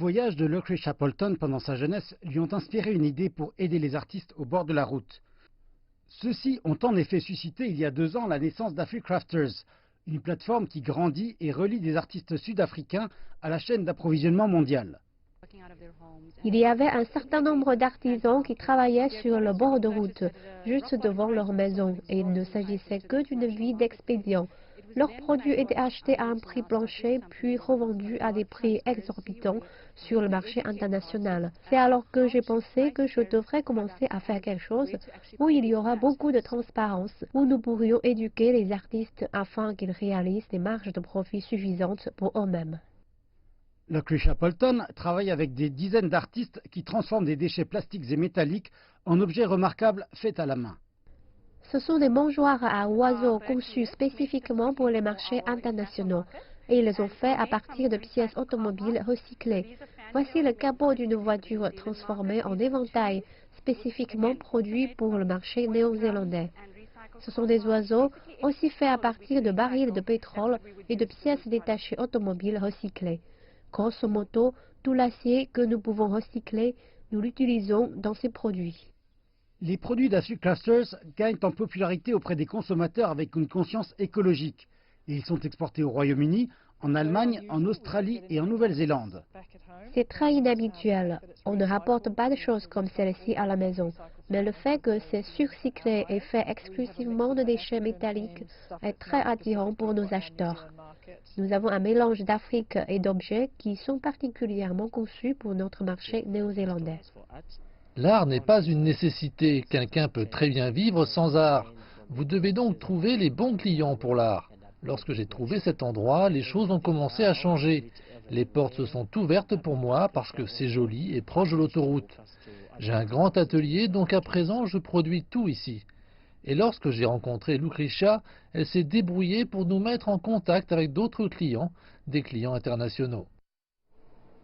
Les voyages de Lucretia Polton pendant sa jeunesse lui ont inspiré une idée pour aider les artistes au bord de la route. Ceux-ci ont en effet suscité il y a 2 ans la naissance d'AfriCrafters, une plateforme qui grandit et relie des artistes sud-africains à la chaîne d'approvisionnement mondiale. Il y avait un certain nombre d'artisans qui travaillaient sur le bord de route, juste devant leur maison, et il ne s'agissait que d'une vie d'expédient. Leurs produits étaient achetés à un prix plancher, puis revendus à des prix exorbitants sur le marché international. C'est alors que j'ai pensé que je devrais commencer à faire quelque chose où il y aura beaucoup de transparence, où nous pourrions éduquer les artistes afin qu'ils réalisent des marges de profit suffisantes pour eux-mêmes. Lucretia Polton travaille avec des dizaines d'artistes qui transforment des déchets plastiques et métalliques en objets remarquables faits à la main. Ce sont des mangeoires à oiseaux conçus spécifiquement pour les marchés internationaux et ils les ont faits à partir de pièces automobiles recyclées. Voici le capot d'une voiture transformée en éventail, spécifiquement produit pour le marché néo-zélandais. Ce sont des oiseaux aussi faits à partir de barils de pétrole et de pièces détachées automobiles recyclées. Grosso modo, tout l'acier que nous pouvons recycler, nous l'utilisons dans ces produits. Les produits d'AfriCrafts gagnent en popularité auprès des consommateurs avec une conscience écologique. Et ils sont exportés au Royaume-Uni, en Allemagne, en Australie et en Nouvelle-Zélande. C'est très inhabituel. On ne rapporte pas de choses comme celle-ci à la maison. Mais le fait que c'est surcyclé et fait exclusivement de déchets métalliques est très attirant pour nos acheteurs. Nous avons un mélange d'Afrique et d'objets qui sont particulièrement conçus pour notre marché néo-zélandais. L'art n'est pas une nécessité, quelqu'un peut très bien vivre sans art. Vous devez donc trouver les bons clients pour l'art. Lorsque j'ai trouvé cet endroit, les choses ont commencé à changer. Les portes se sont ouvertes pour moi parce que c'est joli et proche de l'autoroute. J'ai un grand atelier, donc à présent je produis tout ici. Et lorsque j'ai rencontré Lucretia, elle s'est débrouillée pour nous mettre en contact avec d'autres clients, des clients internationaux.